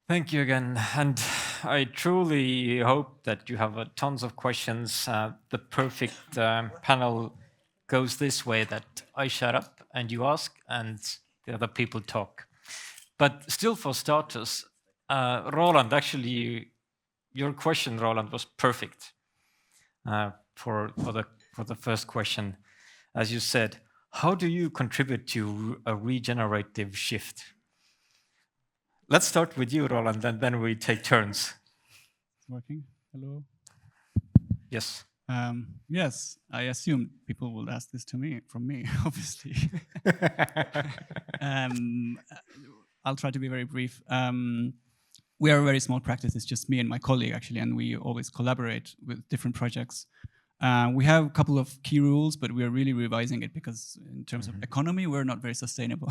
Thank you again. And I truly hope that you have tons of questions. The perfect panel goes this way, that I shut up and you ask and the other people talk. But still, for starters, Roland, actually, your question, Roland, was perfect for the first question. As you said, how do you contribute to a regenerative shift? Let's start with you, Roland, and then we take turns. It's working. Hello. Yes. Yes, I assume people will ask this to me from me, obviously. um, I'll try to be very brief. We are a very small practice. It's just me and my colleague, actually, and we always collaborate with different projects. We have a couple of key rules, but we are really revising it because in terms of economy, we're not very sustainable.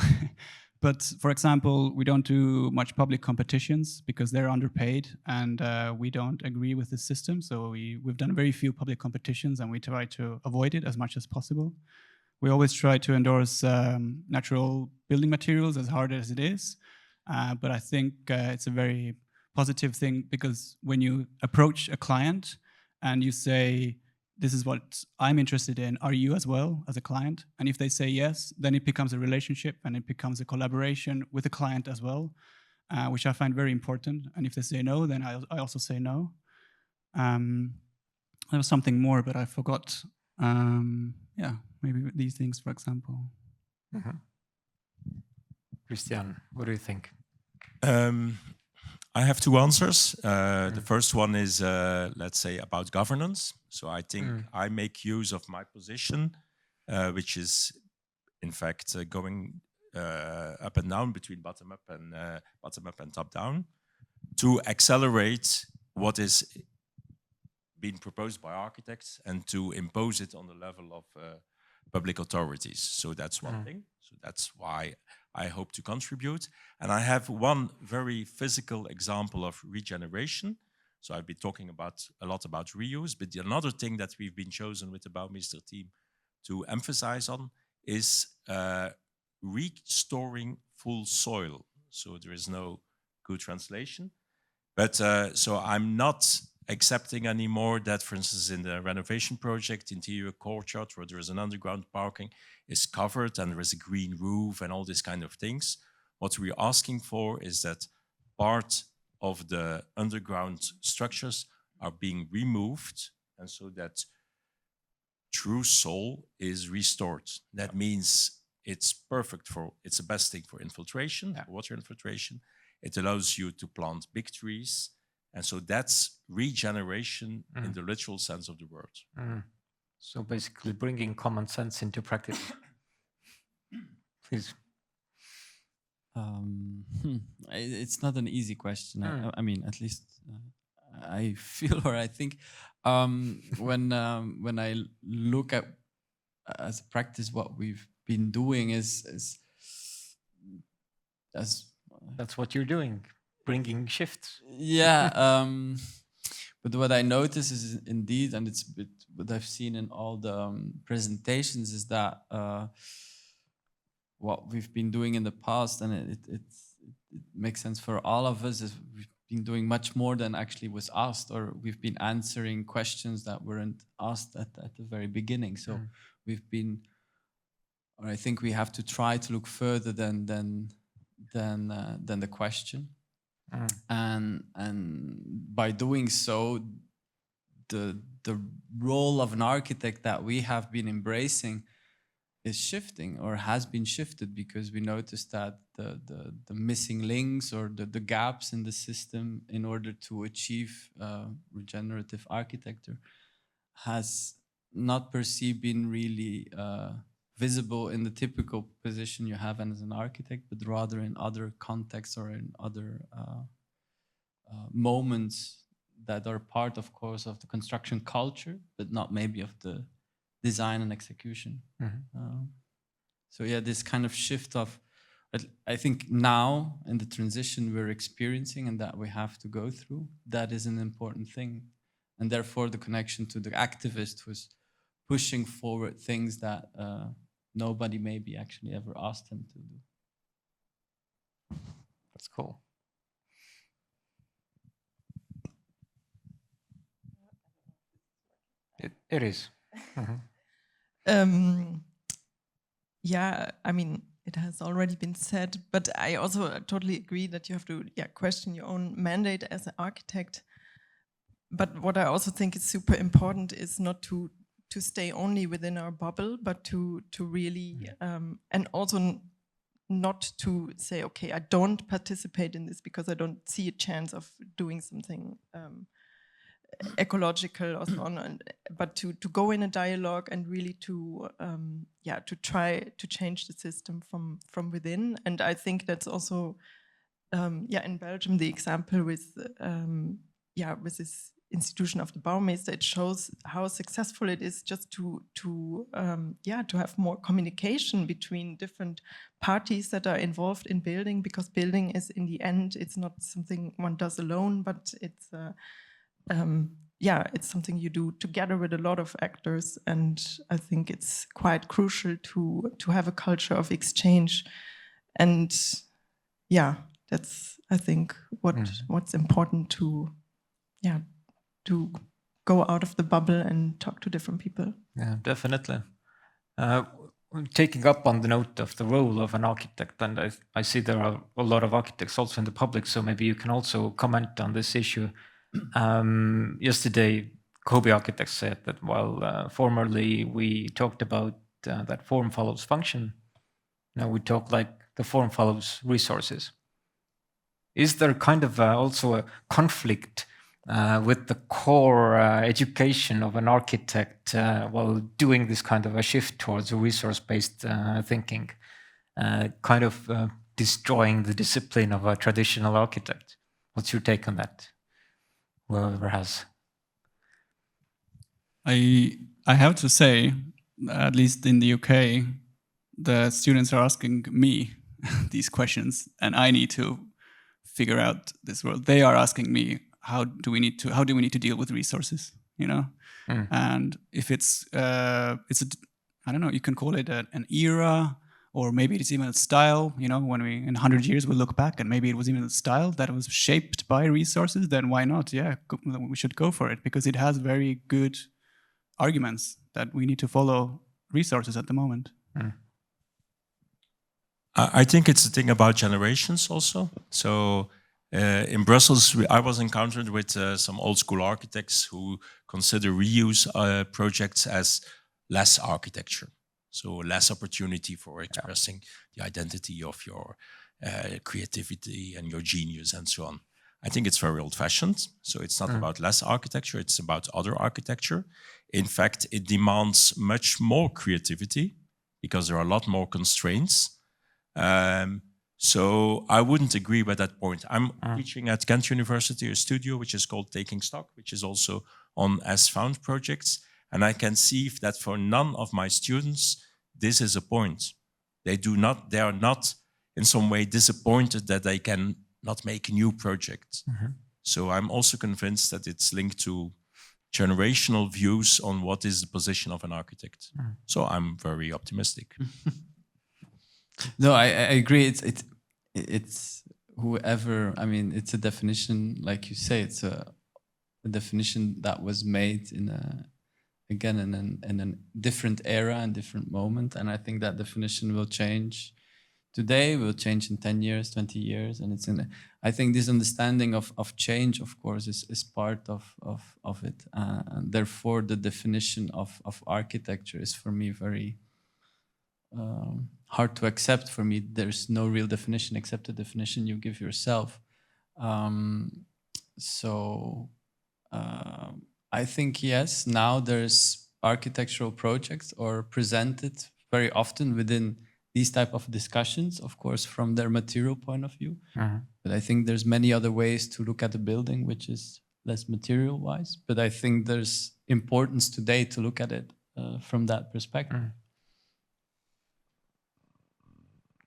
But for example, we don't do much public competitions because they're underpaid and we don't agree with the system. So we've done very few public competitions and we try to avoid it as much as possible. We always try to endorse natural building materials, as hard as it is. But I think it's a very positive thing because when you approach a client and you say, this is what I'm interested in, are you as well as a client? And if they say yes, then it becomes a relationship and it becomes a collaboration with the client as well, which I find very important. And if they say no, then I also say no. There was something more, but I forgot. Yeah, maybe these things, for example. Kristiaan, what do you think? I have two answers. The first one is, let's say, about governance. So I think I make use of my position, which is, in fact, going up and down between bottom up and top down, to accelerate what is being proposed by architects and to impose it on the level of public authorities. So that's one thing. So that's why I hope to contribute. And I have one very physical example of regeneration. So I've been talking a lot about reuse, but another thing that we've been chosen with the Bouwmeester team to emphasize on is restoring full soil. So there is no good translation. But so I'm not accepting anymore that, for instance, in the renovation project, interior courtyard, where there is an underground parking, is covered and there is a green roof and all these kind of things. What we're asking for is that part of the underground structures are being removed, and so that true soil is restored. That means it's perfect it's the best thing for infiltration, water infiltration. It allows you to plant big trees. And so that's regeneration in the literal sense of the word. So basically bringing common sense into practice. Please. It's not an easy question. I mean, at least I feel or I think when I look at as a practice, what we've been doing is that's what you're doing, bringing shifts. Yeah. But what I notice is indeed, and it's what I've seen in all the presentations, is that what we've been doing in the past, and it makes sense for all of us, is we've been doing much more than actually was asked, or we've been answering questions that weren't asked at the very beginning. So we've been, or I think we have to try to look further than the question. And by doing so, the role of an architect that we have been embracing is shifting, or has been shifted, because we noticed that the missing links or the gaps in the system in order to achieve regenerative architecture has not per se been really visible in the typical position you have as an architect, but rather in other contexts or in other moments that are part, of course, of the construction culture, but not maybe of the design and execution. So yeah, this kind of shift of, I think now in the transition we're experiencing and that we have to go through, that is an important thing. And therefore the connection to the activist who's pushing forward things that nobody maybe actually ever asked him to do. That's cool. It is. Yeah, I mean, it has already been said, but I also totally agree that you have to question your own mandate as an architect. But what I also think is super important is not to stay only within our bubble, but to really and also not to say, okay, I don't participate in this because I don't see a chance of doing something ecological or so on, but to go in a dialogue and really to try to change the system from within. And I think that's also in Belgium the example with this institution of the Bouwmeester. It shows how successful it is just to have more communication between different parties that are involved in building, because building is, in the end, it's not something one does alone, but it's it's something you do together with a lot of actors. And I think it's quite crucial to have a culture of exchange. And that's, I think, what's important to go out of the bubble and talk to different people. Yeah, definitely. Taking up on the note of the role of an architect, and I see there are a lot of architects also in the public, so maybe you can also comment on this issue. Yesterday, Kobe Architects said that while formerly we talked about that form follows function, now we talk like the form follows resources. Is there kind of also a conflict with the core education of an architect while doing this kind of a shift towards a resource-based thinking, kind of destroying the discipline of a traditional architect? What's your take on that? Whoever has. I have to say, at least in the UK, the students are asking me these questions, and I need to figure out this world. They are asking me, how do we need to deal with resources, you know? And if it's I don't know, you can call it an era, or maybe it's even a style, you know, when we, in 100 years, we look back and maybe it was even a style that was shaped by resources, then why not? Yeah, we should go for it, because it has very good arguments that we need to follow resources at the moment. I think it's a thing about generations also. So in Brussels, I was encountered with some old school architects who consider reuse projects as less architecture. So less opportunity for expressing the identity of your creativity and your genius and so on. I think it's very old-fashioned. So it's not about less architecture, it's about other architecture. In fact, it demands much more creativity because there are a lot more constraints. So I wouldn't agree with that point. I'm teaching at Ghent University, a studio which is called Taking Stock, which is also on as found projects. And I can see that for none of my students, this is a point. They are not in some way disappointed that they can not make a new project. So I'm also convinced that it's linked to generational views on what is the position of an architect. So I'm very optimistic. No, I agree. It's whoever. I mean, it's a definition, like you say. It's a definition that was made in a different era and different moment, and I think that definition will change today, will change in 10 years, 20 years, and I think this understanding of change, of course, is part of it, and therefore the definition of architecture is for me very hard to accept. For me, there's no real definition except the definition you give yourself. I think, yes, now there's architectural projects are presented very often within these type of discussions, of course, from their material point of view. But I think there's many other ways to look at a building, which is less material-wise. But I think there's importance today to look at it from that perspective.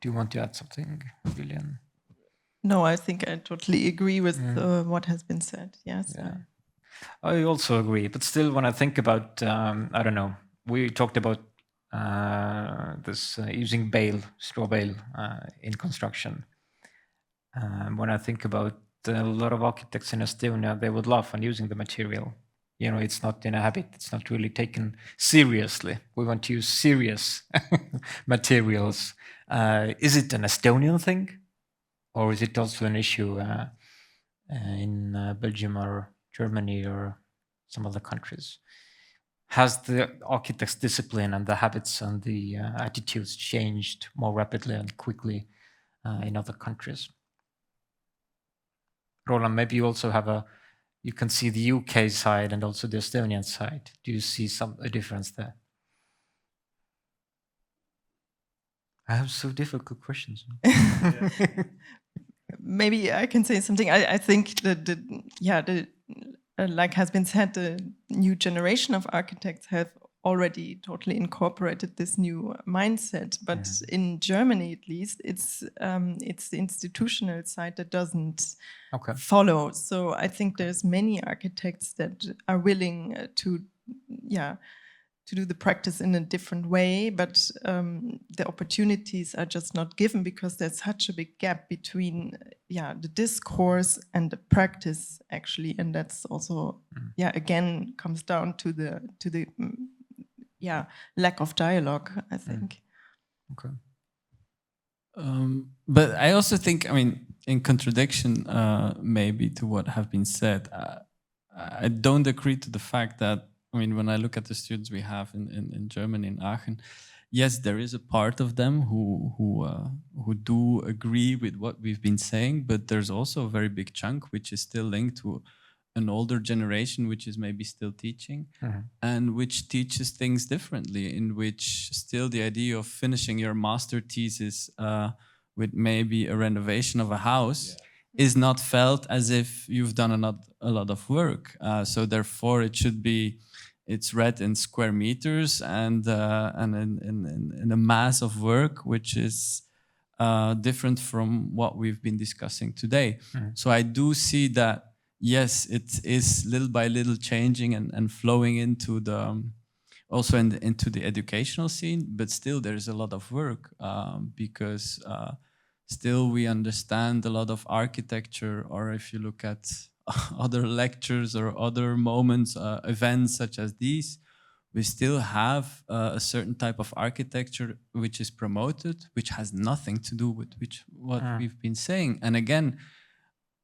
Do you want to add something, Juliane? No, I think I totally agree with what has been said. Yes. Yeah. I also agree, but still, when I think about, I don't know, we talked about this using straw bale in construction. When I think about a lot of architects in Estonia, they would laugh on using the material You know, it's not in a habit. It's not really taken seriously. We want to use serious materials. Is it an Estonian thing, or is it also an issue in Belgium or Germany or some other countries? Has the architect's discipline and the habits and the attitudes changed more rapidly and quickly in other countries? Roland, maybe you also have you can see the UK side and also the Estonian side. Do you see a difference there? I have so difficult questions. Maybe I can say something. I think that like has been said, the new generation of architects have already totally incorporated this new mindset. But in Germany, at least, it's the institutional side that doesn't follow. So I think there's many architects that are willing to do the practice in a different way, but the opportunities are just not given because there's such a big gap between the discourse and the practice actually, and that's also again comes down to the lack of dialogue, I think. Okay. But I also think, I mean, in contradiction maybe to what have been said, I don't agree to the fact that, I mean, when I look at the students we have in Germany, in Aachen, yes, there is a part of them who do agree with what we've been saying, but there's also a very big chunk which is still linked to an older generation, which is maybe still teaching, and which teaches things differently, in which still the idea of finishing your master thesis with maybe a renovation of a house is not felt as if you've done a lot of work. So therefore, it's read in square meters and in a mass of work, which is different from what we've been discussing today. So I do see that, yes, it is little by little changing and flowing into into the educational scene, but still there's a lot of work because still we understand a lot of architecture, or if you look at other lectures or other moments, events such as these, we still have a certain type of architecture which is promoted, which has nothing to do with what we've been saying. And again,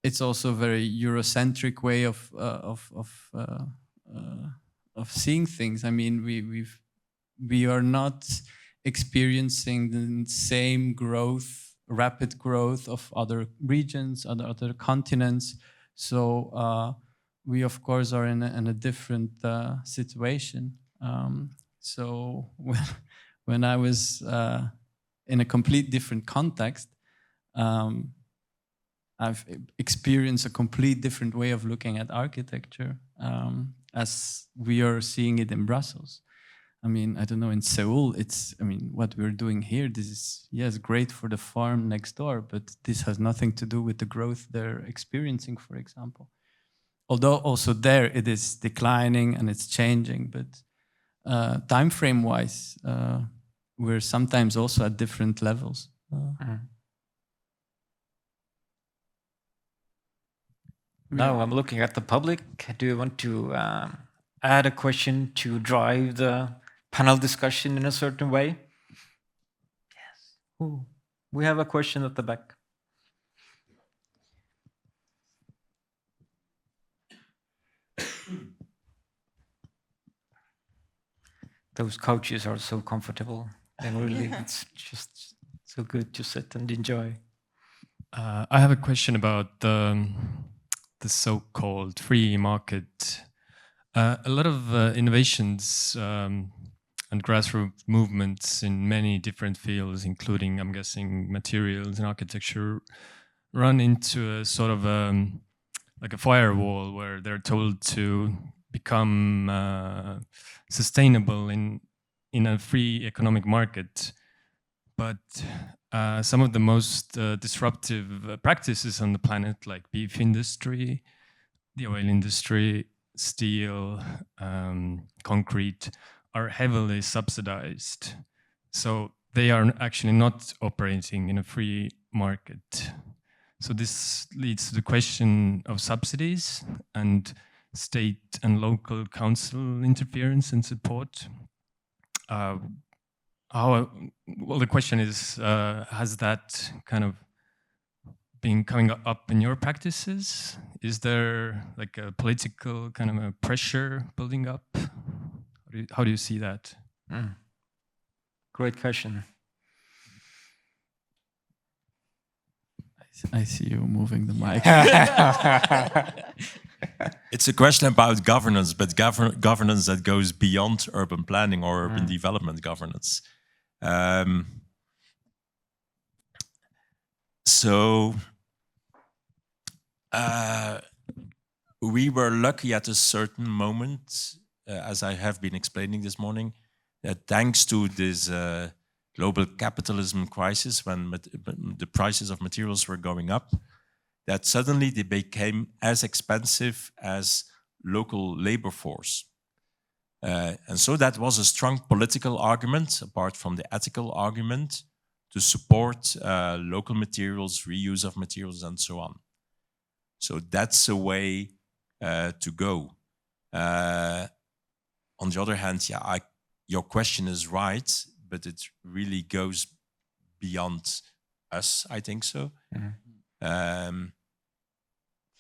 it's also a very Eurocentric way of seeing things. I mean, we are not experiencing the same rapid growth of other regions, other continents. So we, of course, are in a different situation. So when I was in a complete different context, I've experienced a complete different way of looking at architecture as we are seeing it in Brussels. I mean, I don't know, in Seoul, what we're doing here, this is, yes, great for the farm next door, but this has nothing to do with the growth they're experiencing, for example. Although also there it is declining and it's changing, but time frame wise, we're sometimes also at different levels. Now I'm looking at the public. Do you want to add a question to drive the panel discussion in a certain way? Yes. Ooh, we have a question at the back. Those couches are so comfortable, and really, it's just so good to sit and enjoy. I have a question about the so-called free market. A lot of innovations and grassroots movements in many different fields, including, I'm guessing, materials and architecture, run into a sort of like a firewall where they're told to become sustainable in a free economic market. But some of the most disruptive practices on the planet, like beef industry, the oil industry, steel, concrete, are heavily subsidized. So they are actually not operating in a free market. So this leads to the question of subsidies, and state and local council interference and support. Well, the question is, has that kind of been coming up in your practices? Is there like a political kind of a pressure building up? How do you see that? Great question. I see you moving the mic. It's a question about governance, but governance that goes beyond urban planning or urban development governance. We were lucky at a certain moment, as I have been explaining this morning, that thanks to this global capitalism crisis, when the prices of materials were going up, that suddenly they became as expensive as local labor force. And so that was a strong political argument, apart from the ethical argument, to support local materials, reuse of materials, and so on. So that's a way to go. On the other hand, yeah, your question is right, but it really goes beyond us, I think so.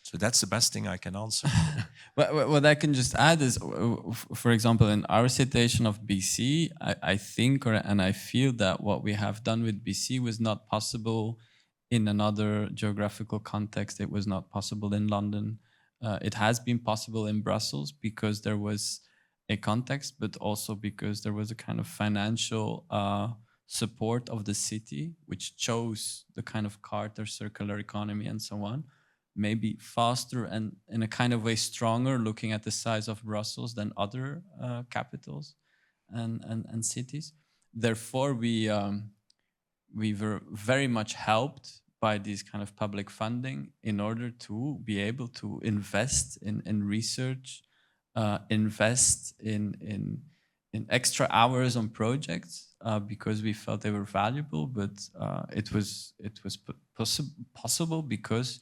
So that's the best thing I can answer. What I can just add is, for example, in our situation of BC, I think and I feel that what we have done with BC was not possible in another geographical context. It was not possible in London. It has been possible in Brussels because there was a context, but also because there was a kind of financial support of the city, which chose the kind of Carter circular economy and so on, maybe faster and in a kind of way stronger, looking at the size of Brussels than other capitals and cities. Therefore, we were very much helped by these kind of public funding in order to be able to invest in research, invest in extra hours on projects because we felt they were valuable, but it was possible because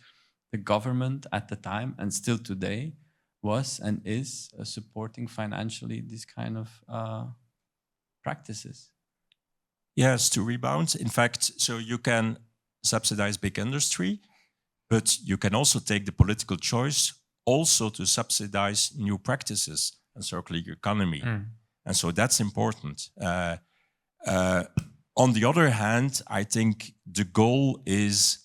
the government at the time, and still today, was and is supporting financially these kind of practices. Yes, to rebound. In fact, so you can subsidize big industry, but you can also take the political choice also to subsidize new practices and circular economy. And so that's important. On the other hand, I think the goal is,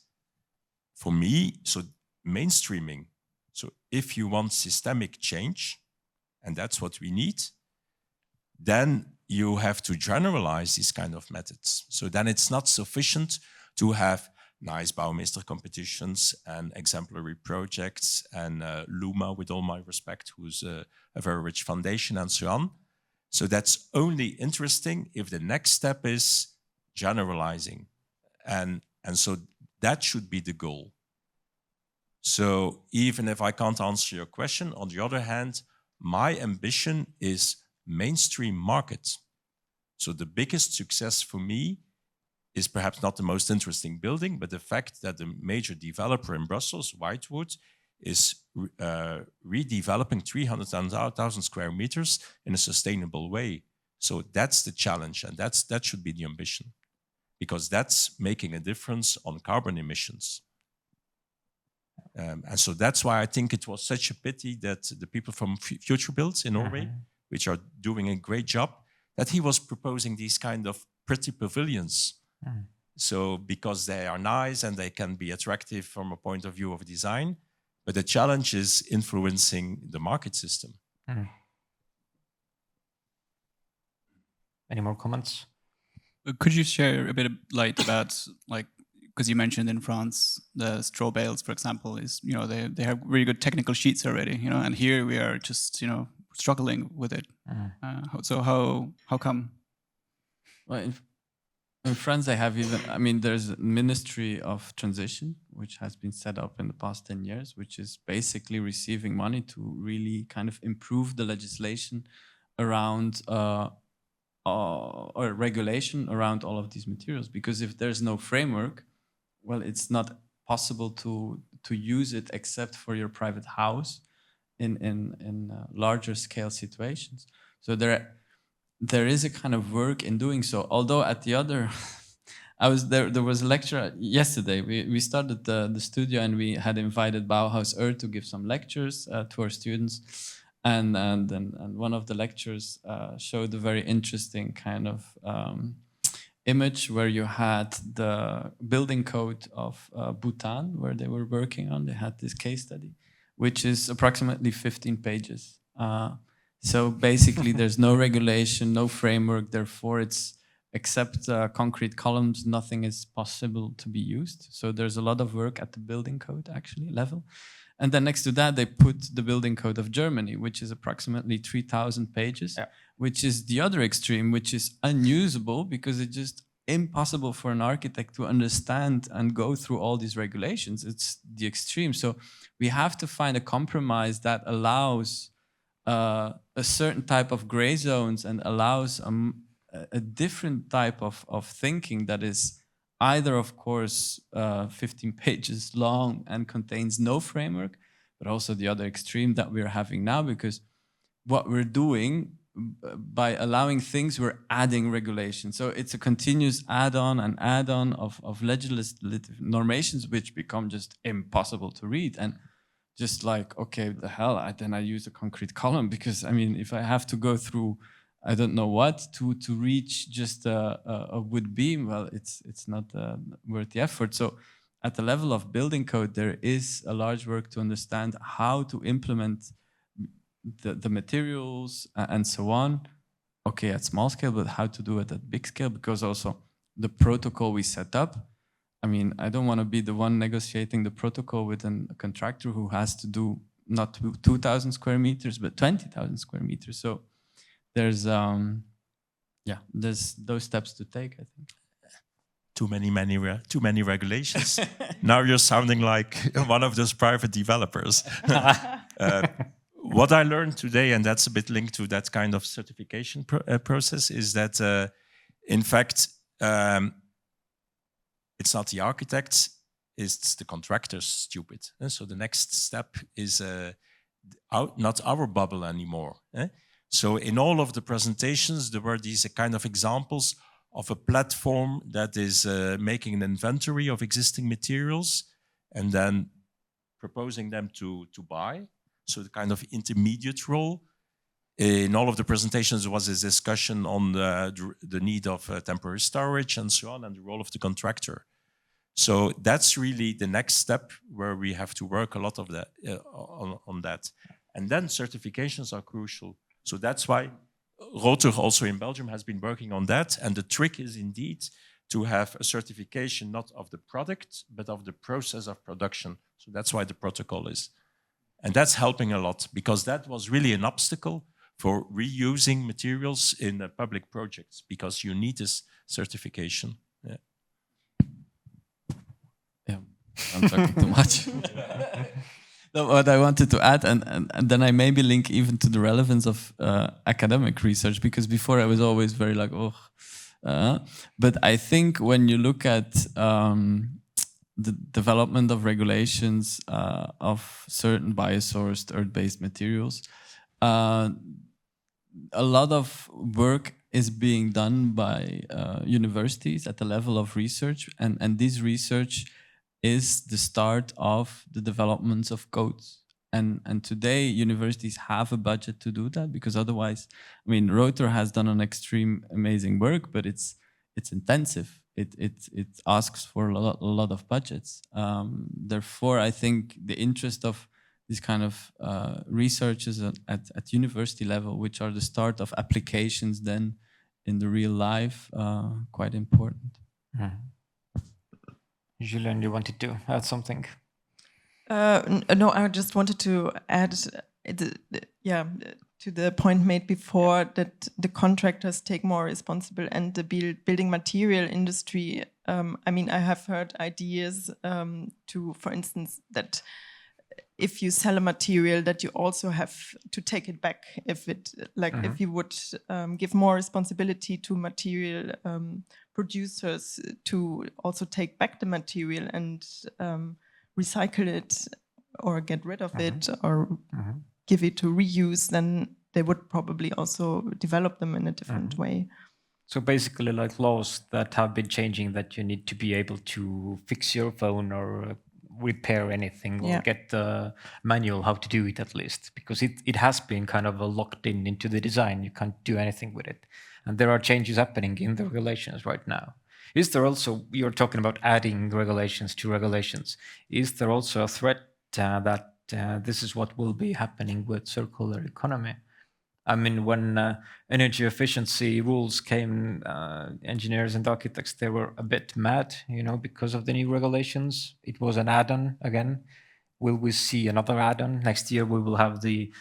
for me, so mainstreaming. So if you want systemic change, and that's what we need, then you have to generalize these kind of methods. So then it's not sufficient to have nice bouwmeester competitions and exemplary projects and Luma, with all my respect, who's a very rich foundation and so on. So that's only interesting if the next step is generalizing. And so that should be the goal. So even if I can't answer your question, on the other hand, my ambition is mainstream market. So the biggest success for me is perhaps not the most interesting building, but the fact that the major developer in Brussels, Whitewood, is redeveloping 300,000 square meters in a sustainable way. So that's the challenge, and that should be the ambition, because that's making a difference on carbon emissions. And so that's why I think it was such a pity that the people from Future Builds in Norway, which are doing a great job, that he was proposing these kind of pretty pavilions. So because they are nice and they can be attractive from a point of view of design, but the challenge is influencing the market system. Any more comments? Could you share a bit of light about, like, because you mentioned in France, the straw bales, for example, is, you know, they have really good technical sheets already, you know, and here we are just, you know, struggling with it. So how come? Well, in France, they have even, I mean, there's a Ministry of Transition, which has been set up in the past 10 years, which is basically receiving money to really kind of improve the legislation around or regulation around all of these materials. Because if there's no framework, well, it's not possible to use it except for your private house. in larger scale situations. So there is a kind of work in doing so. Although at the other, I was there. There was a lecture yesterday. We started the studio, and we had invited Bauhaus Earth to give some lectures to our students. And one of the lectures showed a very interesting kind of image where you had the building code of Bhutan, where they were working on. They had this case study, which is approximately 15 pages. So basically, there's no regulation, no framework. Therefore, it's except concrete columns, nothing is possible to be used. So there's a lot of work at the building code actually level. And then next to that, they put the building code of Germany, which is approximately 3,000 pages, which is the other extreme, which is unusable because it's just impossible for an architect to understand and go through all these regulations. It's the extreme. So we have to find a compromise that allows a certain type of gray zones and allows a different type of thinking that is either, of course, 15 pages long and contains no framework, but also the other extreme that we're having now, because what we're doing by allowing things, we're adding regulation. So it's a continuous add-on and add-on of legislative normations, which become just impossible to read. And just like, okay, the hell, then I use a concrete column, because I mean, if I have to go through I don't know what to reach just a wood beam, well, it's not worth the effort. So at the level of building code, there is a large work to understand how to implement the materials and so on. Okay, at small scale, but how to do it at big scale, because also the protocol we set up, I mean, I don't want to be the one negotiating the protocol with a contractor who has to do not 2,000 square meters, but 20,000 square meters. So there's those steps to take, I think. Too many regulations. Now you're sounding like one of those private developers. What I learned today, and that's a bit linked to that kind of certification process, is that in fact it's not the architects, it's the contractors stupid. So the next step is not our bubble anymore. So in all of the presentations, there were these kind of examples of a platform that is making an inventory of existing materials and then proposing them to buy. So the kind of intermediate role. In all of the presentations, there was this discussion on the need of temporary storage and so on, and the role of the contractor. So that's really the next step where we have to work a lot of that on that. And then certifications are crucial. So that's why Rotor also in Belgium has been working on that. And the trick is indeed to have a certification not of the product, but of the process of production. So that's why the protocol is. And that's helping a lot, because that was really an obstacle for reusing materials in public projects, because you need this certification. Yeah, I'm talking too much. No, what I wanted to add, and then I maybe link even to the relevance of academic research, because before I was always very like, but I think when you look at the development of regulations of certain biosourced earth-based materials, a lot of work is being done by universities at the level of research, and this research is the start of the developments of codes. And today universities have a budget to do that, because otherwise, I mean, Rotor has done an extreme amazing work, but it's intensive. It asks for a lot of budgets. Therefore, I think the interest of these kind of researchers at university level, which are the start of applications then in the real life, quite important. Juliane, you wanted to add something? No, I just wanted to add, to the point made before, that the contractors take more responsible and the building material industry. I mean, I have heard ideas for instance, that if you sell a material, that you also have to take it back. If if you would give more responsibility to material producers to also take back the material and recycle it or get rid of it, or give it to reuse, then they would probably also develop them in a different way. So basically, like laws that have been changing, that you need to be able to fix your phone or repair anything or get the manual how to do it at least, because it has been kind of locked into the design. You can't do anything with it. And there are changes happening in the regulations right now. Is there also, you're talking about adding regulations to regulations, is there also a threat that this is what will be happening with circular economy? I mean, when energy efficiency rules came, engineers and architects, they were a bit mad, because of the new regulations. It was an add-on again. Will we see another add-on? Next year, we will have the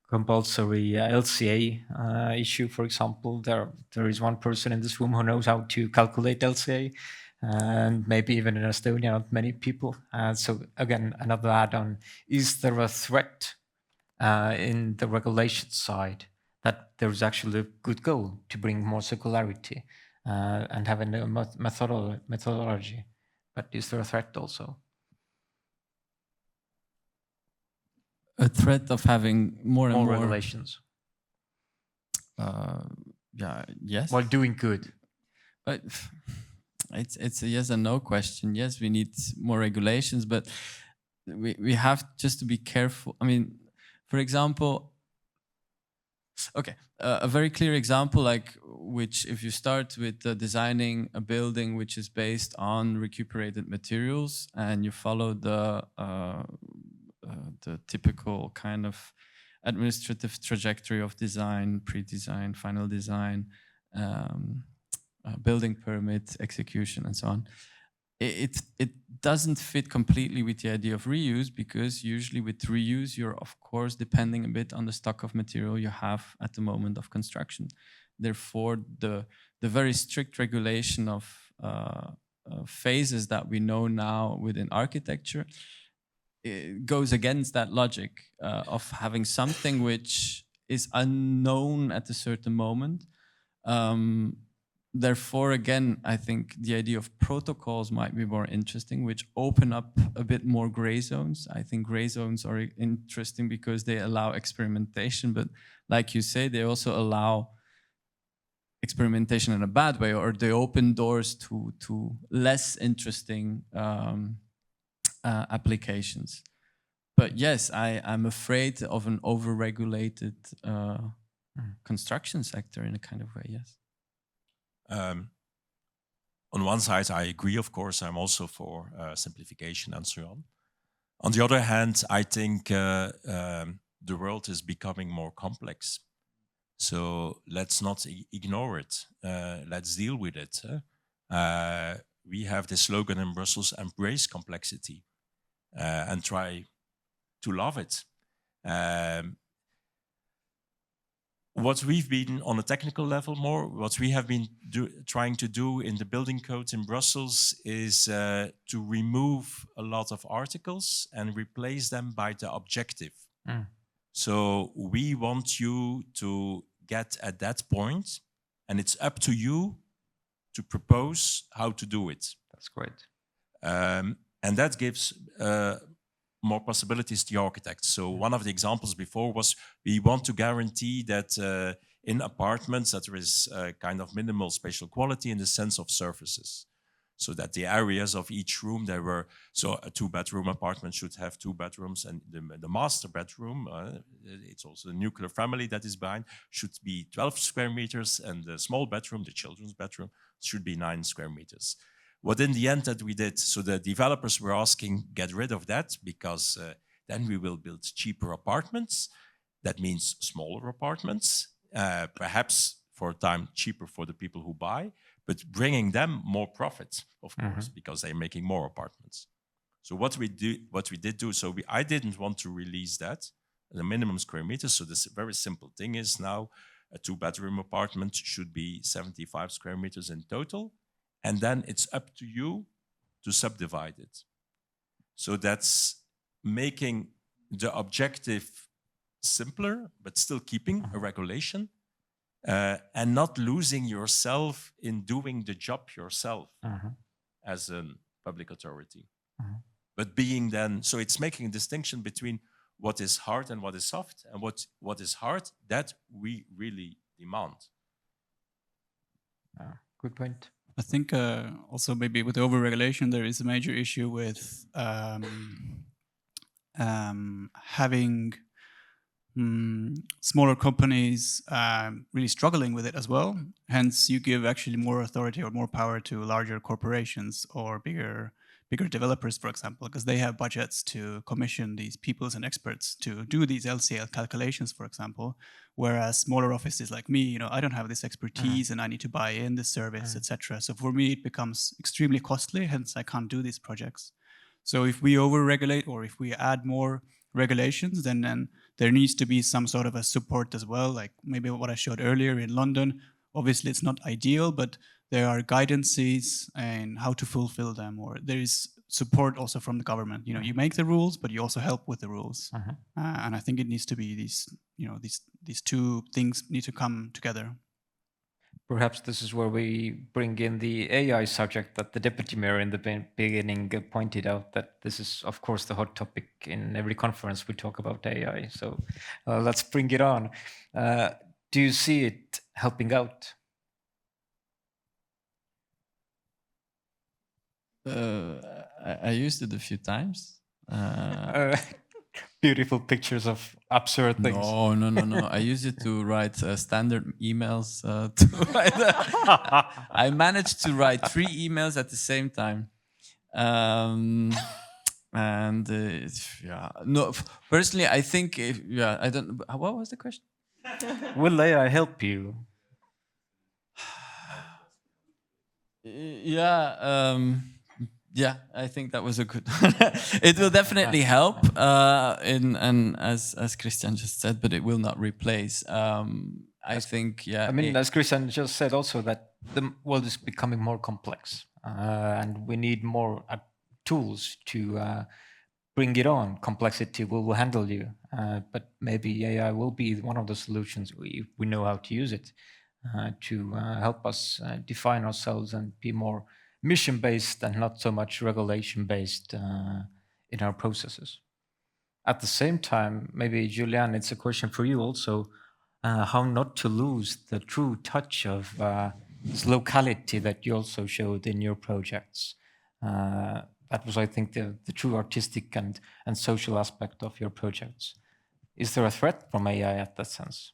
compulsory LCA issue, for example. There is one person in this room who knows how to calculate LCA, and maybe even in Estonia, not many people. So again, another add-on. Is there a threat in the regulation side that there's actually a good goal to bring more circularity and having a methodology? But is there a threat also? A threat of having more and more regulations. Yes. While doing good. But it's a yes and no question. Yes, we need more regulations, but we have just to be careful. I mean, for example, a very clear example, like which if you start with designing a building which is based on recuperated materials and you follow the typical kind of administrative trajectory of design, pre-design, final design, building permit, execution, and so on. It doesn't fit completely with the idea of reuse, because usually with reuse, you're of course depending a bit on the stock of material you have at the moment of construction. Therefore, the very strict regulation of phases that we know now within architecture, it goes against that logic of having something which is unknown at a certain moment. Therefore, again, I think the idea of protocols might be more interesting, which open up a bit more gray zones. I think gray zones are interesting because they allow experimentation, but like you say, they also allow experimentation in a bad way, or they open doors to less interesting applications. But yes, I'm afraid of an over-regulated construction sector in a kind of way, yes. On one side, I agree, of course. I'm also for simplification and so on. On the other hand, I think the world is becoming more complex. So let's not ignore it. Let's deal with it. We have this slogan in Brussels, embrace complexity, and try to love it. What we've been on a technical level what we have been trying to do in the building code in Brussels is to remove a lot of articles and replace them by the objective. So we want you to get at that point, and it's up to you to propose how to do it. That's great. And that gives more possibilities to the architects. So one of the examples before was we want to guarantee that in apartments that there is kind of minimal spatial quality in the sense of surfaces. So that the areas of each room, so a 2-bedroom apartment should have 2 bedrooms, and the master bedroom, it's also a nuclear family that is behind, should be 12 square meters, and the small bedroom, the children's bedroom, should be 9 square meters. What in the end that we did, so the developers were asking, get rid of that, because then we will build cheaper apartments. That means smaller apartments, perhaps for a time cheaper for the people who buy, but bringing them more profit, of course, because they're making more apartments. So what we did do, I didn't want to release that, the minimum square meters. So this very simple thing is now a 2-bedroom apartment should be 75 square meters in total. And then it's up to you to subdivide it. So that's making the objective simpler, but still keeping a regulation, and not losing yourself in doing the job yourself as a public authority. But being then, so it's making a distinction between what is hard and what is soft, and what is hard, that we really demand. Good point. I think also maybe with overregulation, there is a major issue with having smaller companies really struggling with it as well. Hence, you give actually more authority or more power to larger corporations or bigger developers, for example, because they have budgets to commission these peoples and experts to do these LCL calculations, for example. Whereas smaller offices like me, I don't have this expertise and I need to buy in this service, etc. So for me, it becomes extremely costly. Hence, I can't do these projects. So if we over-regulate or if we add more regulations, then there needs to be some sort of a support as well, like maybe what I showed earlier in London. Obviously, it's not ideal, but there are guidances and how to fulfill them, or there is support also from the government. You make the rules, but you also help with the rules. And I think it needs to be these two things need to come together. Perhaps this is where we bring in the AI subject that the deputy mayor in the beginning pointed out, that this is, of course, the hot topic in every conference we talk about AI. So let's bring it on. Do you see it helping out? I used it a few times. Beautiful pictures of absurd things. No. I use it to write standard emails. I managed to write 3 emails at the same time. No. Personally, I think I don't. What was the question? Will AI help you? Yeah, I think that was a good one. It will definitely help, and as Kristiaan just said, but it will not replace. I think, I mean, as Kristiaan just said also, that the world is becoming more complex, and we need more tools to bring it on. Complexity will handle you, but maybe AI will be one of the solutions if we know how to use it to help us define ourselves and be more mission-based and not so much regulation-based in our processes. At the same time, maybe Juliane, it's a question for you also, how not to lose the true touch of this locality that you also showed in your projects. That was, I think, the true artistic and social aspect of your projects. Is there a threat from AI at that sense?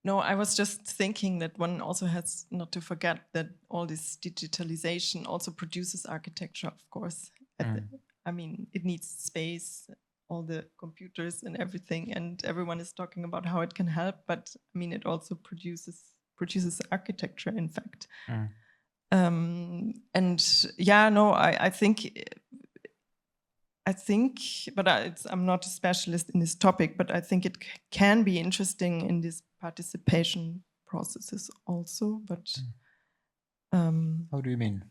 No, I was just thinking that one also has not to forget that all this digitalization also produces architecture, of course. I mean, it needs space, all the computers and everything, and everyone is talking about how it can help, but I mean, it also produces architecture, in fact. I think, but I'm not a specialist in this topic, but I think it can be interesting in these participation processes also. But how do you mean?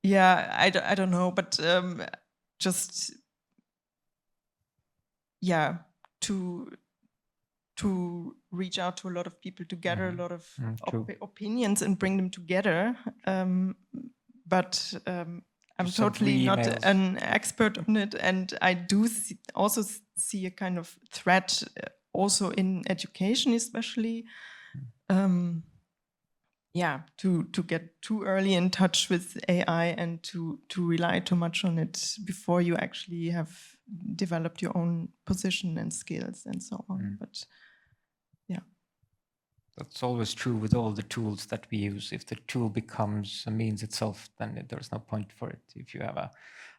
I don't know, but just to reach out to a lot of people, to gather a lot of opinions and bring them together. But I'm totally not an expert on it, and I do also see a kind of threat also in education, especially. To get too early in touch with AI and to rely too much on it before you actually have developed your own position and skills and so on. But that's always true with all the tools that we use. If the tool becomes a means itself, then there's no point for it. If you have a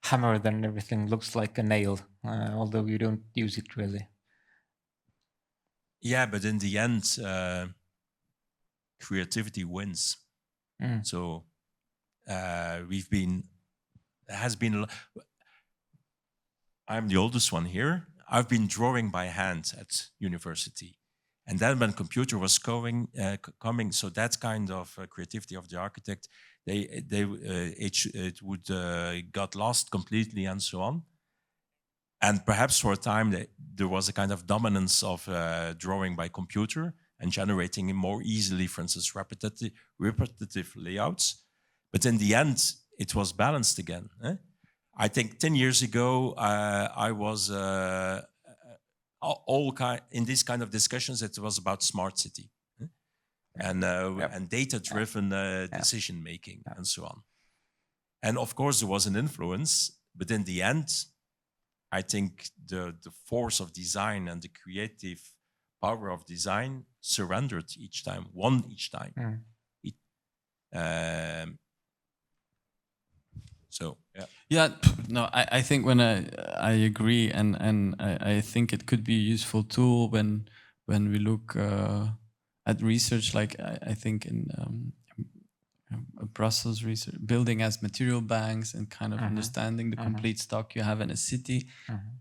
hammer, then everything looks like a nail, although you don't use it really. Yeah, but in the end, creativity wins. So I'm the oldest one here. I've been drawing by hand at university. And then when computer was coming, so that kind of creativity of the architect, it would got lost completely and so on. And perhaps for a time there was a kind of dominance of drawing by computer and generating more easily, for instance, repetitive layouts. But in the end, it was balanced again. I think 10 years ago, I was in these kind of discussions, it was about smart city and data-driven decision making and so on. And of course, there was an influence, but in the end, I think the force of design and the creative power of design surrendered won each time. So I think when I agree, and I think it could be a useful tool when we look at research, like I think in Brussels research, building as material banks and kind of understanding the complete stock you have in a city.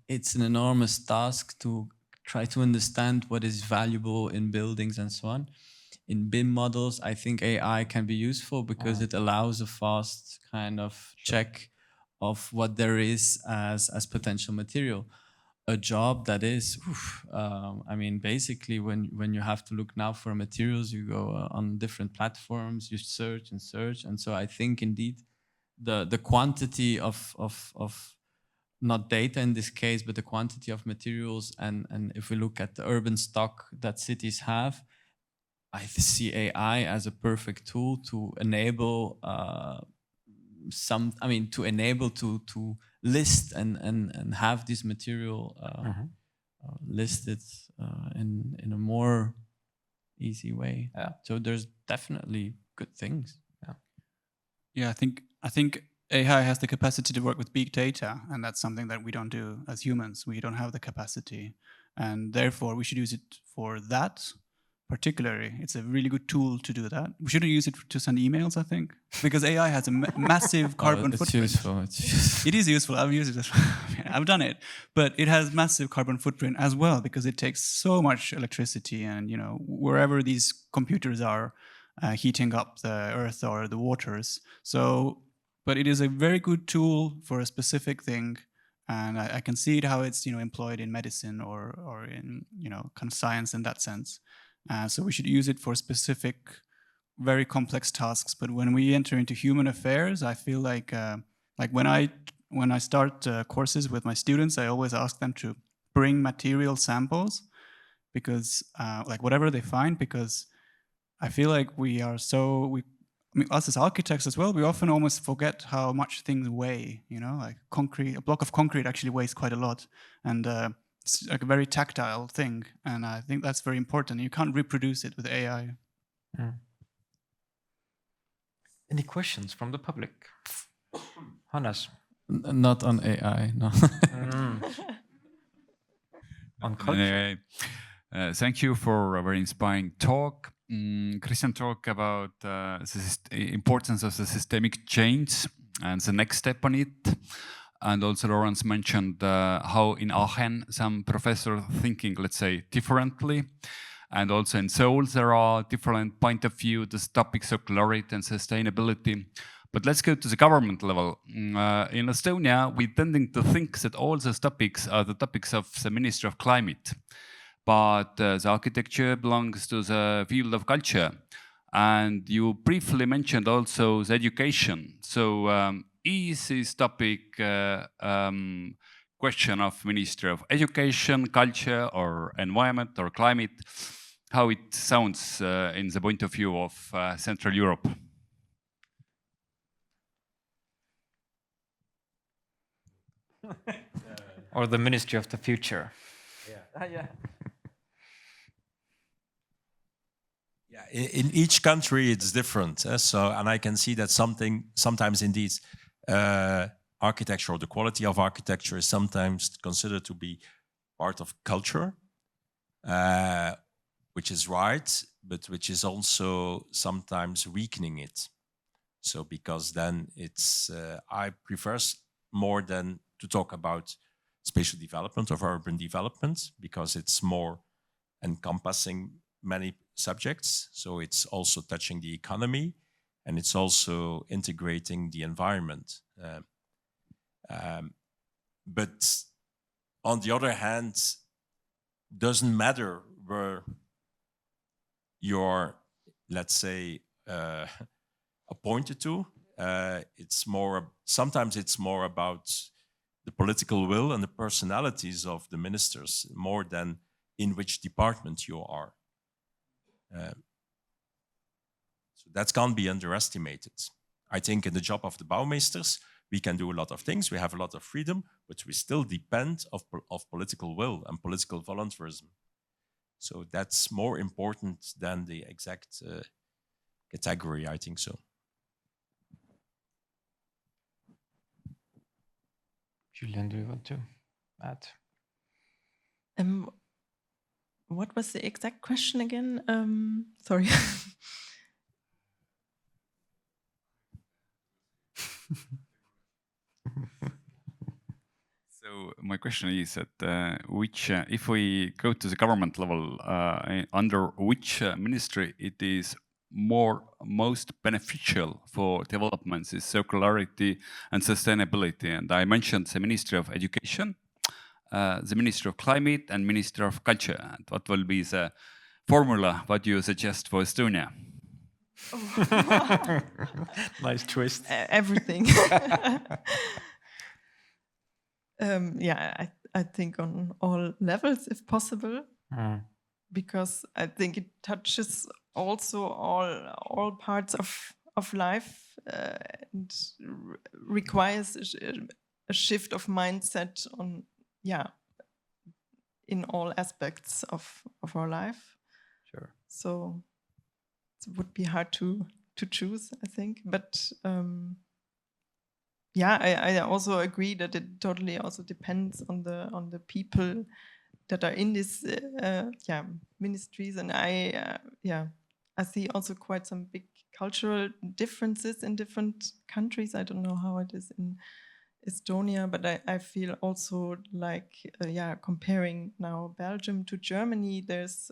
It's an enormous task to try to understand what is valuable in buildings and so on. In BIM models, I think AI can be useful because it allows a fast kind of check of what there is as potential material. A job that is, I mean, basically when you have to look now for materials, you go on different platforms, you search and search. And so I think indeed the quantity of not data in this case, but the quantity of materials, and if we look at the urban stock that cities have, I see AI as a perfect tool to enable to list and have this material listed in a more easy way. So there's definitely good things. Yeah, I think AI has the capacity to work with big data, and that's something that we don't do as humans. We don't have the capacity, and therefore we should use it for that. Particularly, it's a really good tool to do that. We shouldn't use it to send emails, I think, because AI has a massive carbon footprint. It is useful. I've used it. I've done it, but it has massive carbon footprint as well because it takes so much electricity, and wherever these computers are heating up the earth or the waters. So, but it is a very good tool for a specific thing, and I can see it how it's employed in medicine or in kind of science in that sense. So we should use it for specific, very complex tasks. But when we enter into human affairs, I feel like when I start courses with my students, I always ask them to bring material samples, because like whatever they find, because I feel like us as architects as well, we often almost forget how much things weigh. Like a block of concrete actually weighs quite a lot, and it's like a very tactile thing, and I think that's very important. You can't reproduce it with AI. Any questions from the public? Hannes? Not on AI, no. On culture? Thank you for a very inspiring talk. Kristiaan talked about the importance of the systemic change and the next step on it. And also Lawrence mentioned how in Aachen some professors thinking, let's say, differently. And also in Seoul there are different point of view, the topics of circularity and sustainability. But let's go to the government level. In Estonia, we're tending to think that all those topics are the topics of the Ministry of Climate. But the architecture belongs to the field of culture. And you briefly mentioned also the education. So is this topic question of Ministry of Education, Culture, or Environment, or Climate? How it sounds in the point of view of Central Europe? Or the Ministry of the Future? In each country it's different. And I can see that sometimes indeed architecture, or the quality of architecture, is sometimes considered to be part of culture, which is right, but which is also sometimes weakening it. So because then it's, I prefer more than to talk about spatial development or urban development, because it's more encompassing many subjects. So it's also touching the economy, and it's also integrating the environment. But on the other hand, doesn't matter where you're, let's say, appointed to. It's more, sometimes it's more about the political will and the personalities of the ministers more than in which department you are. So that can't be underestimated. I think in the job of the bouwmeesters, we can do a lot of things, we have a lot of freedom, but we still depend of political will and political volunteerism. So that's more important than the exact category, I think so. Juliane, do you want to add? What was the exact question again? Sorry. So my question is that if we go to the government level, under which ministry it is most beneficial for developments is circularity and sustainability? And I mentioned the Ministry of Education, the Ministry of Climate, and Ministry of Culture. And what will be the formula? What do you suggest for Estonia? Nice twist. Everything. Yeah, I think on all levels, if possible, because I think it touches also all parts of life and requires a shift of mindset on, in all aspects of our life. Sure. So it would be hard to choose, I think, but. Yeah, I also agree that it totally also depends on the people that are in these ministries, and I see also quite some big cultural differences in different countries. I don't know how it is in Estonia, but I feel also like comparing now Belgium to Germany, there's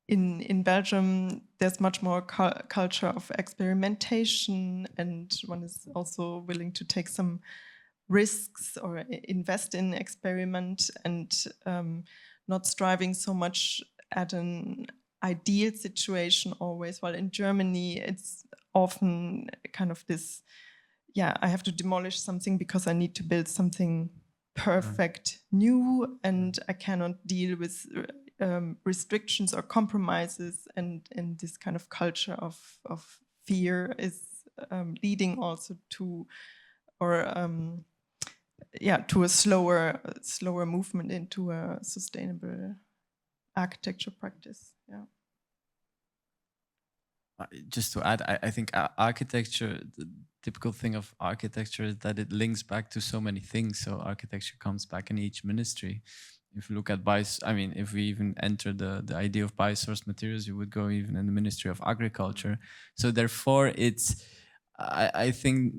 In Belgium, there's much more culture of experimentation, and one is also willing to take some risks or invest in experiment, and not striving so much at an ideal situation always. While in Germany, it's often kind of this, I have to demolish something because I need to build something perfect new, and I cannot deal with restrictions or compromises, and this kind of culture of fear is leading also to, to a slower movement into a sustainable architecture practice. Yeah. Just to add, I think architecture, the typical thing of architecture is that it links back to so many things. So architecture comes back in each ministry. If you look at if we even enter the idea of biosourced materials, you would go even in the Ministry of Agriculture. So therefore, I think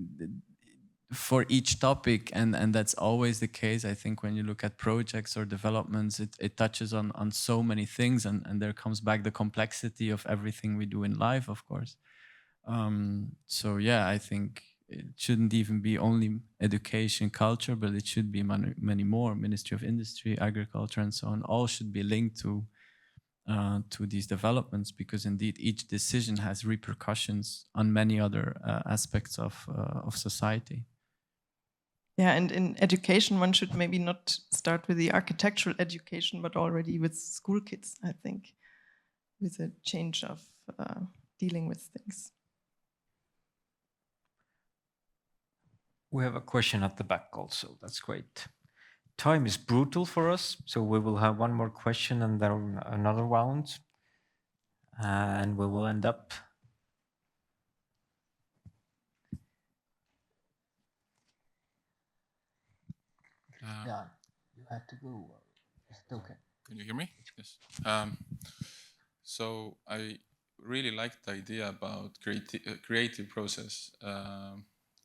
for each topic, and that's always the case, I think when you look at projects or developments, it touches on so many things, and there comes back the complexity of everything we do in life, of course. So yeah, I think it shouldn't even be only education, culture, but it should be many more. Ministry of Industry, Agriculture, and so on, all should be linked to these developments, because indeed each decision has repercussions on many other aspects of society. Yeah, and in education, one should maybe not start with the architectural education, but already with school kids, I think, with a change of dealing with things. We have a question at the back also. That's great. Time is brutal for us, so we will have one more question and then another round, and we will end up. Yeah, you have to go. Is it okay? Can you hear me? Yes. So I really liked the idea about creative process.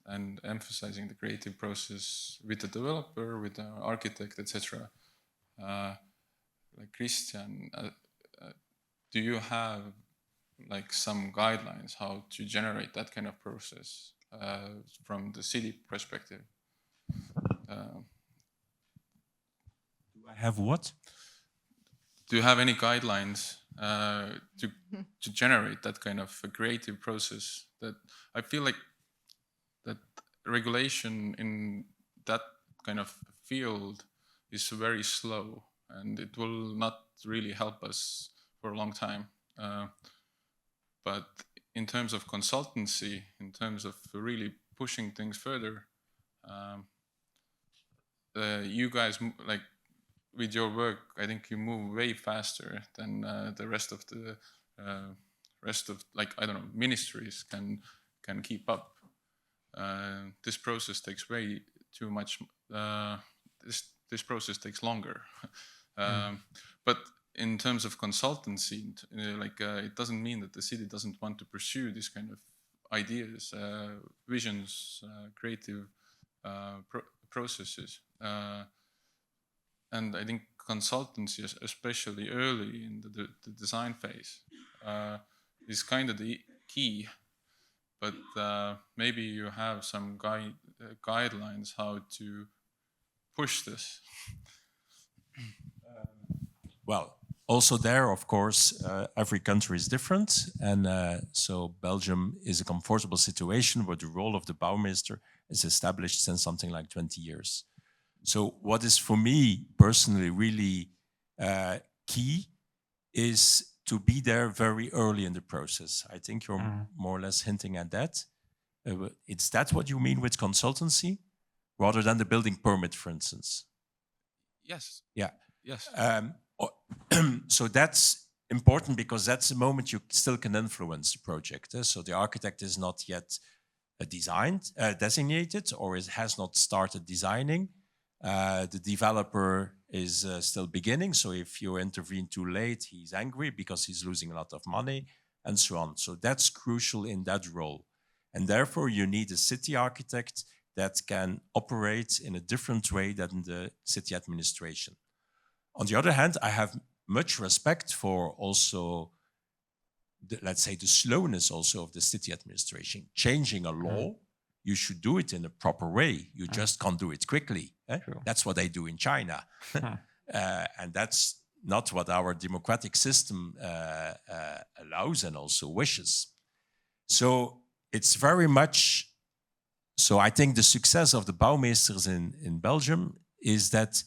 And emphasizing the creative process with the developer, with the architect, etc. Like Kristiaan, do you have like some guidelines how to generate that kind of process from the city perspective? Do I have what? Do you have any guidelines to generate that kind of a creative process? That I feel like that regulation in that kind of field is very slow, and it will not really help us for a long time. But in terms of consultancy, in terms of really pushing things further, you guys, like with your work, I think you move way faster than the rest of like, I don't know, ministries can keep up. This process takes way too much. This process takes longer. But in terms of consultancy, like it doesn't mean that the city doesn't want to pursue this kind of ideas, visions, creative processes. And I think consultancy, especially early in the design phase, is kind of the key. But maybe you have some guidelines how to push this. Well, also there, of course, every country is different. And so Belgium is a comfortable situation where the role of the Bouwmeester is established since something like 20 years. So what is for me personally really key is to be there very early in the process. I think you're more or less hinting at that. Is that what you mean with consultancy, rather than the building permit, for instance? Yes. Yeah. Yes. So that's important because that's the moment you still can influence the project. So the architect is not yet designated, or it has not started designing. The developer is still beginning. So if you intervene too late, he's angry because he's losing a lot of money and so on. So that's crucial in that role. And therefore you need a city architect that can operate in a different way than the city administration. On the other hand, I have much respect for also, let's say, the slowness also of the city administration. Changing a law, you should do it in a proper way. You just can't do it quickly. That's what they do in China. And that's not what our democratic system allows and also wishes. So it's very much, so I think the success of the Bouwmeesters in Belgium is that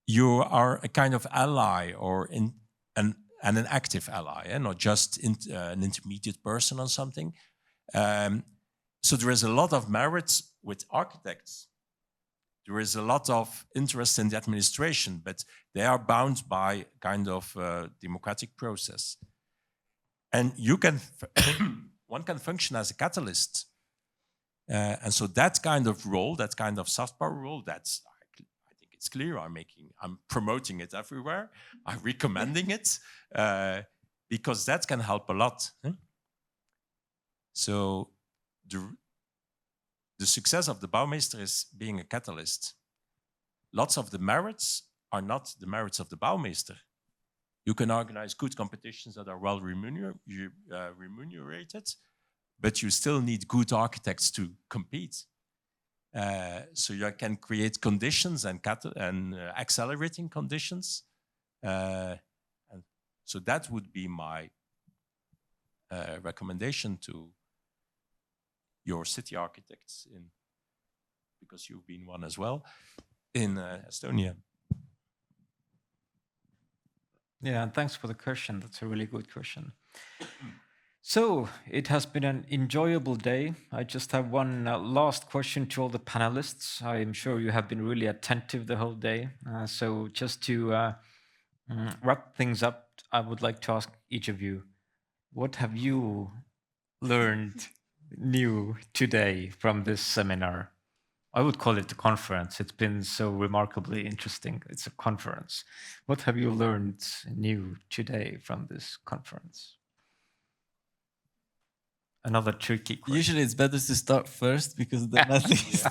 you are a kind of ally or an active ally, not just an intermediate person or something. So there is a lot of merit with architects. There is a lot of interest in the administration, but they are bound by kind of democratic process. And you can, one can function as a catalyst. And so that kind of role, that kind of soft power role, that's, I think it's clear. I'm promoting it everywhere. I'm recommending it because that can help a lot. So the success of the Bouwmeester is being a catalyst. Lots of the merits are not the merits of the Bouwmeester. You can organize good competitions that are well remunerated, but you still need good architects to compete. So you can create conditions and accelerating conditions. And so that would be my recommendation to your city architects, because you've been one as well, in Estonia. Yeah, and thanks for the question. That's a really good question. So it has been an enjoyable day. I just have one last question to all the panelists. I am sure you have been really attentive the whole day. So just to wrap things up, I would like to ask each of you, what have you learned new today from this seminar? I would call it a conference. It's been so remarkably interesting. It's a conference. What have you learned new today from this conference? Another tricky question. Usually it's better to start first because then at least.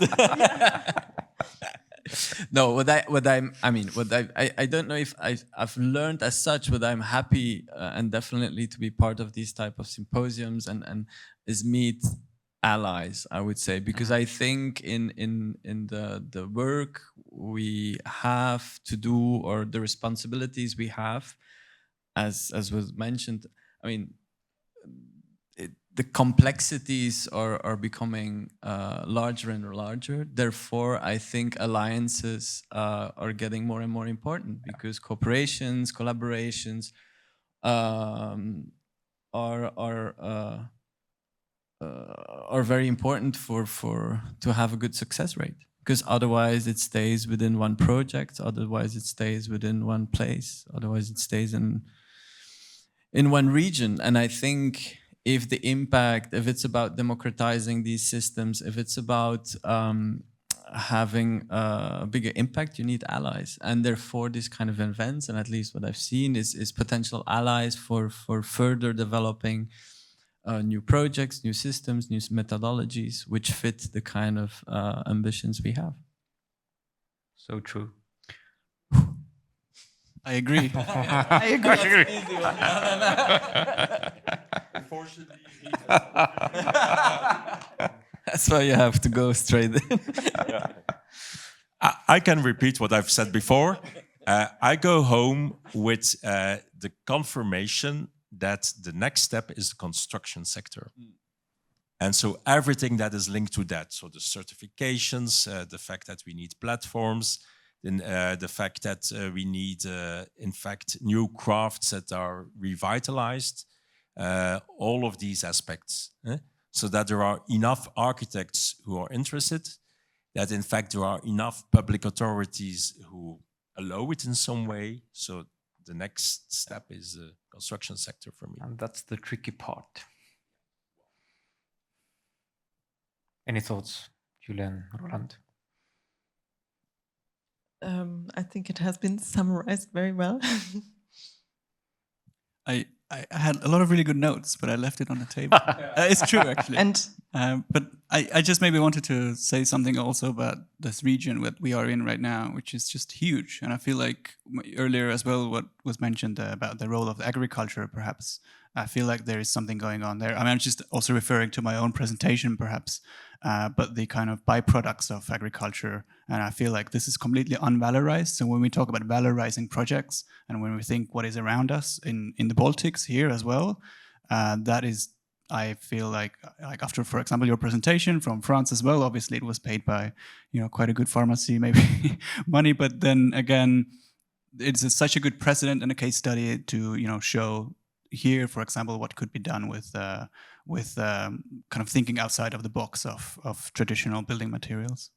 No, I don't know if I've learned as such, but I'm happy and definitely to be part of these type of symposiums and is meet allies, I would say, because I think in the work we have to do, or the responsibilities we have, as was mentioned, I mean, the complexities are becoming larger and larger. Therefore, I think alliances are getting more and more important, because cooperations, collaborations are very important to have a good success rate. Because otherwise it stays within one project, otherwise it stays within one place, otherwise it stays in one region. And I think if it's about democratizing these systems, if it's about having a bigger impact, you need allies. And therefore this kind of events, and at least what I've seen, is potential allies for further developing new projects, new systems, new methodologies, which fit the kind of ambitions we have. So true. I agree. I agree. That's why you have to go straight in. I can repeat what I've said before. I go home with the confirmation that the next step is the construction sector. And so everything that is linked to that, so the certifications, the fact that we need platforms, the fact that we need, in fact, new crafts that are revitalized, all of these aspects, so that there are enough architects who are interested, that in fact there are enough public authorities who allow it in some way. So the next step is the construction sector for me. And that's the tricky part. Any thoughts, Juliane, Roland? I think it has been summarized very well. I had a lot of really good notes, but I left it on the table. It's true, actually. But I just maybe wanted to say something also about this region that we are in right now, which is just huge. And I feel like earlier as well, what was mentioned about the role of agriculture, perhaps. I feel like there is something going on there. I mean, I'm just also referring to my own presentation, perhaps, but the kind of byproducts of agriculture. And I feel like this is completely unvalorized. So when we talk about valorizing projects, and when we think what is around us in the Baltics here as well, that is, I feel like after, for example, your presentation from France as well, obviously it was paid by, quite a good pharmacy, maybe money, but then again, it's such a good precedent and a case study to, show here, for example, what could be done with kind of thinking outside of the box of traditional building materials.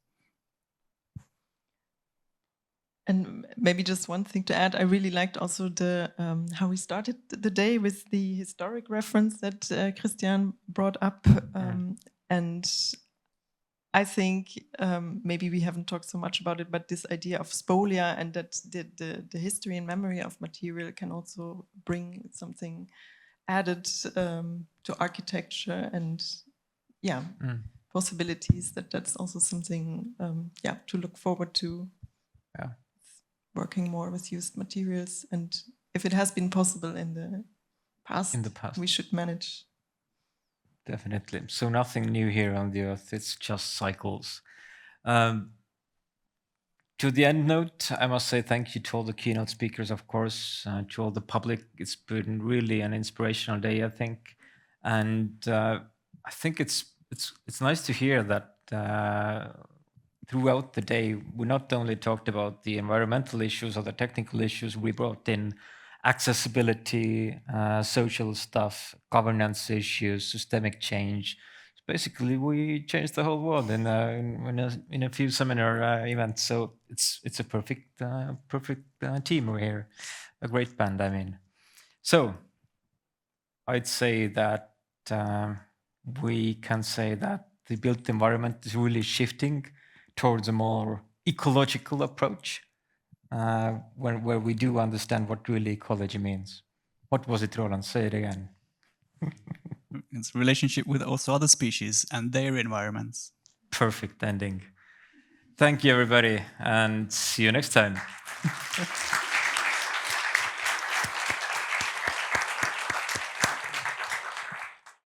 And maybe just one thing to add, I really liked also the how we started the day with the historic reference that Kristiaan brought up. And I think maybe we haven't talked so much about it, but this idea of spolia and that the history and memory of material can also bring something added to architecture and possibilities. That's also something to look forward to. Yeah. Working more with used materials, and if it has been possible in the past, we should manage. Definitely. So nothing new here on the earth. It's just cycles. To the end note, I must say thank you to all the keynote speakers, of course, to all the public. It's been really an inspirational day, I think, and I think it's nice to hear that. Throughout the day, we not only talked about the environmental issues or the technical issues, we brought in accessibility, social stuff, governance issues, systemic change. So basically, we changed the whole world in a few seminar events. So it's a perfect team we're here, a great band, I mean. So I'd say that we can say that the built environment is really shifting towards a more ecological approach, where we do understand what really ecology means. What was it, Roland? Say it again. It's a relationship with also other species and their environments. Perfect ending. Thank you, everybody, and see you next time.